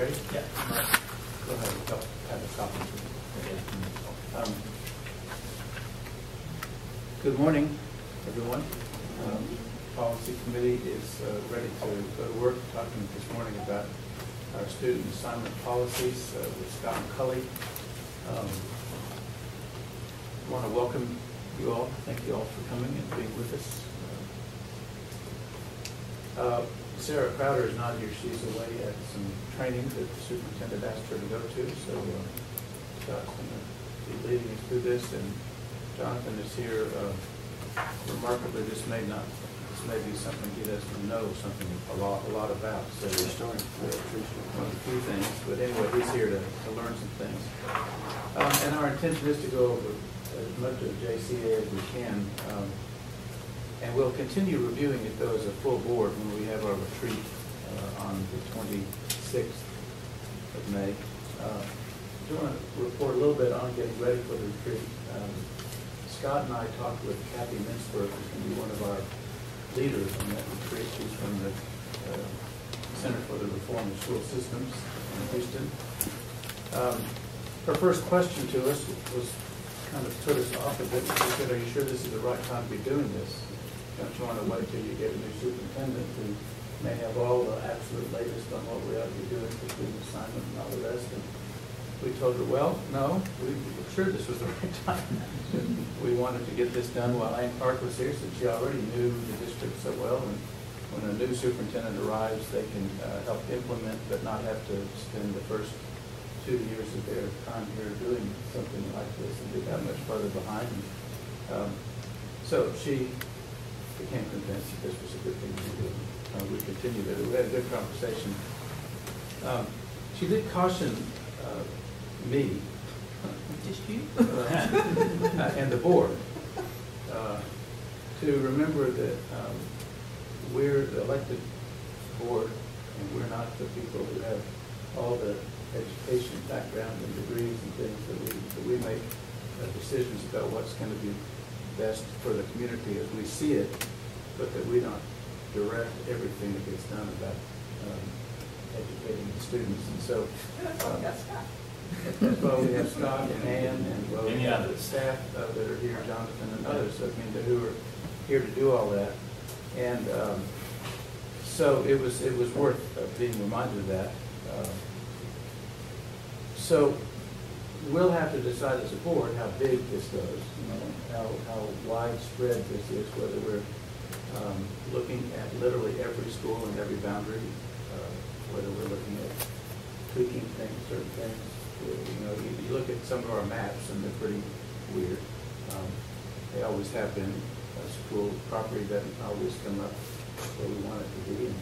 ready? Yeah. Go ahead. Have a copy. Good morning, everyone. Policy Committee is ready to go to work, talking this morning about our student assignment policies with Scott McCulley. I want to welcome you all. Thank you all for coming and being with us. Sarah Crowder is not here. She's away at some training that the superintendent asked her to go to, so Scott's going to be leading us through this, and Jonathan is here. Remarkably, this may be something he doesn't know something a lot about. So we're starting with a few things, but anyway, he's here to learn some things. And our intention is to go over as much of JCA as we can. And we'll continue reviewing it, though, as a full board when we have our retreat on the 26th of May. I want to report a little bit on getting ready for the retreat. Scott and I talked with Kathy Mintzberg, who's going to be one of our leaders on that retreat. She's from the Center for the Reform of School Systems in Houston. Her first question to us was kind of put us off a bit. She said, "Are you sure this is the right time to be doing this? Don't you want to wait till you get a new superintendent who may have all the absolute latest on what we ought to be doing for student assignment and all the rest?" And we told her, well, no, we were sure this was the right time. We wanted to get this done while Ann Park was here, since she already knew the district so well. And when a new superintendent arrives, they can help implement, but not have to spend the first 2 years of their time here doing something like this and be that much further behind. So she became convinced that this was a good thing to do. We continued it. We had a good conversation. She did caution me, just you, and the board to remember that we're the elected board, and we're not the people who have all the education background and degrees and things that we make decisions about what's going to be best for the community as we see it, but that we don't direct everything that gets done about educating the students. And so that's why we have Scott and Ann, and well, we have the staff that are here, Jonathan and others, who are here to do all that. And so it was worth being reminded of that. So we'll have to decide as a board how big this goes, how widespread this is, whether we're looking at literally every school and every boundary, whether we're looking at tweaking things, certain things. You look at some of our maps and they're pretty weird. They always have been. School property doesn't always come up where we want it to be. And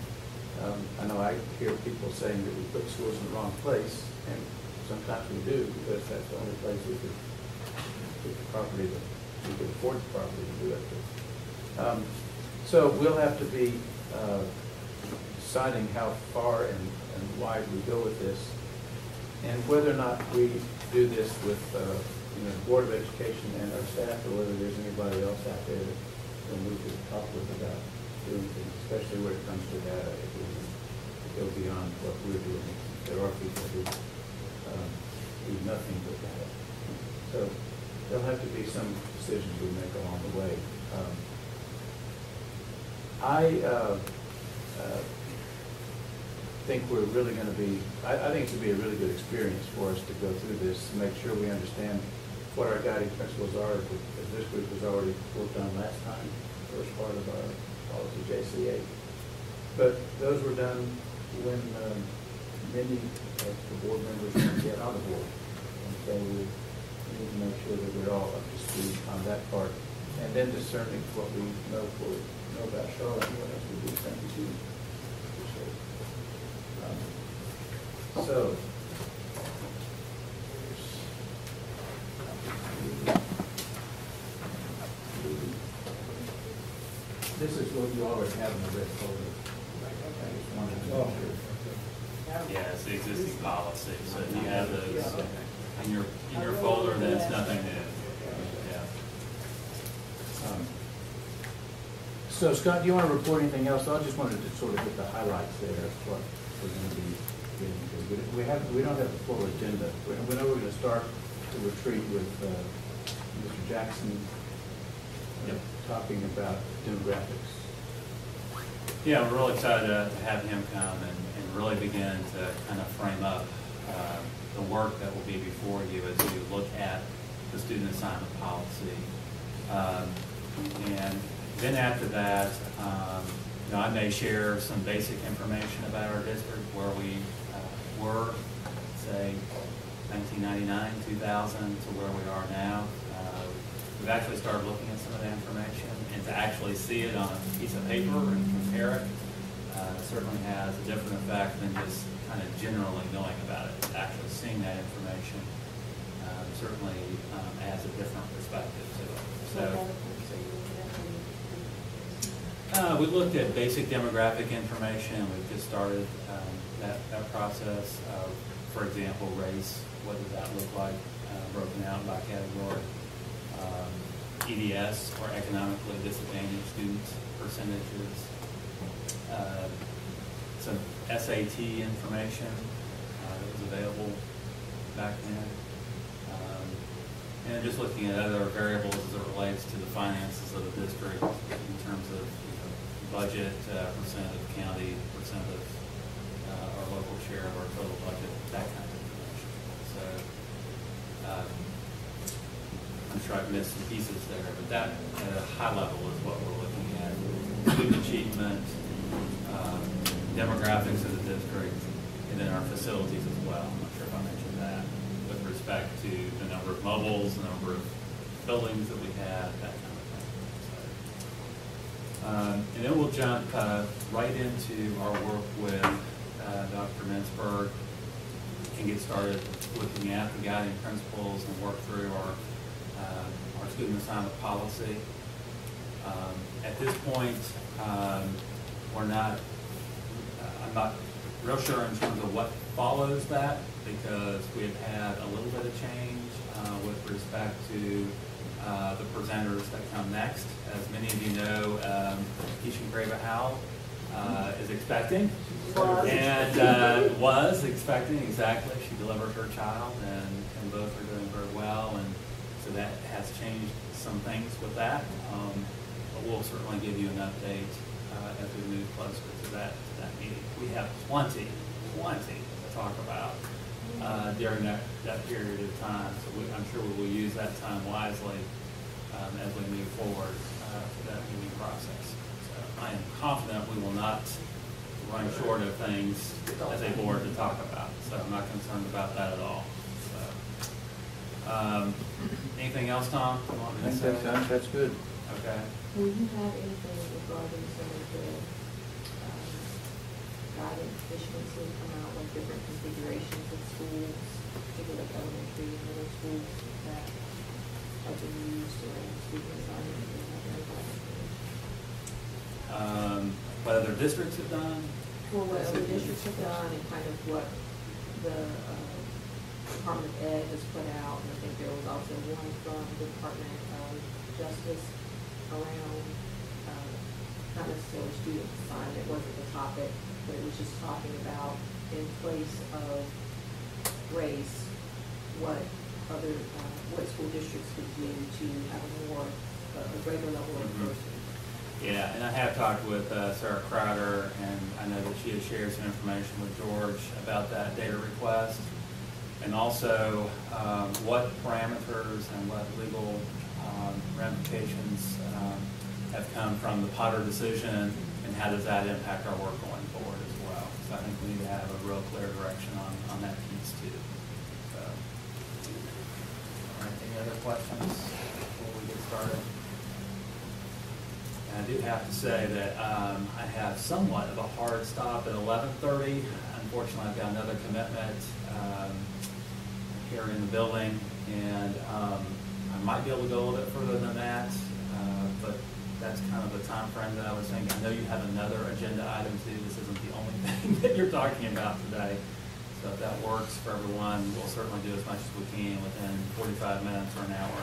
I know I hear people saying that we put schools in the wrong place, and sometimes we do, because that's the only place we could get the property that we could afford the property to do it with. So we'll have to be deciding how far and wide we go with this, and whether or not we do this with the Board of Education and our staff, or whether there's anybody else out there that we could talk with about doing things, especially when it comes to data. If we go beyond what we're doing, there are people who do nothing but data. So there'll have to be some decisions we make along the way. I think we're really going to be, I think it's going to be a really good experience for us to go through this and make sure we understand what our guiding principles are, as this group has already worked on last time, first part of our policy JCA. But those were done when many of the board members weren't yet on the board. And so we need to make sure that we're all up to speed on that part. And then discerning what we know about Charlotte and what else we do in St. So, this is what you already have in the red folder. I just wanted to make sure. Yeah, it's the existing policy. So if you have those in your folder, that's nothing new. Yeah. So, Scott, do you want to report anything else? I just wanted to sort of get the highlights there of what we're going to be getting to. We don't have a full agenda. We know we're going to start the retreat with Mr. Jackson talking about demographics. Yeah, we're really excited to have him come and really begin to kind of frame up the work that will be before you as you look at the student assignment policy. And then after that, I may share some basic information about our district, where we were, say, 1999, 2000 to where we are now. We've actually started looking at some of that information, and to actually see it on a piece of paper and compare it certainly has a different effect than just kind of generally knowing about it. Actually seeing that information certainly adds a different perspective to it. So, we looked at basic demographic information. We've just started that process. For example, race, what does that look like, broken out by category. EDS, or economically disadvantaged students, percentages. Some SAT information that was available back then. And just looking at other variables as it relates to the finances of the district in terms of budget, percent of county, percent of our local share of our total budget, that kind of information. So I'm sure I've missed some pieces there, but that at a high level is what we're looking at. Student achievement, demographics of the district, and then our facilities as well. I'm not sure if I mentioned that with respect to the number of mobiles, the number of buildings that we have, that kind of thing. So, and then we'll jump right into our work with Dr. Mintzberg and get started looking at the guiding principles and work through our student assignment policy. At this point, I'm not real sure in terms of what follows that, because we've had a little bit of change with respect to the presenters that come next. As many of you know, Keisha Graver-Howell is expecting, and was expecting, exactly. She delivered her child, and both are doing very well, and so that has changed some things with that. But we'll certainly give you an update as we move closer to that meeting. We have plenty to talk about during that period of time. So I'm sure we will use that time wisely as we move forward for that meeting process. So I am confident we will not run short of things as a board to talk about. So I'm not concerned about that at all. So, anything else, Tom? You want me to say? That's good. Okay. Will you have anything regarding some of the guidance issuances come out, like different configurations of schools, particularly elementary and middle schools that have been used around student assignment? What other districts have done? Well, what other districts have done, and kind of what the Department of Ed has put out, and I think there was also one from the Department of Justice around, not necessarily student assignment, it wasn't the topic, but it was just talking about in place of race, what other, what school districts could do to have a greater level of diversity. Yeah, and I have talked with Sarah Crowder, and I know that she has shared some information with George about that data request, and also what parameters and what legal ramifications have come from the Potter decision, and how does that impact our work going forward as well. So I think we need to have a real clear direction on that piece too. So, all right, any other questions before we get started? And I do have to say that I have somewhat of a hard stop at 11:30. Unfortunately, I've got another commitment here in the building, and I might be able to go a little bit further than that, but that's kind of the time frame that I was thinking. I know you have another agenda item too. This isn't the only thing that you're talking about today. So if that works for everyone, we'll certainly do as much as we can within 45 minutes or an hour.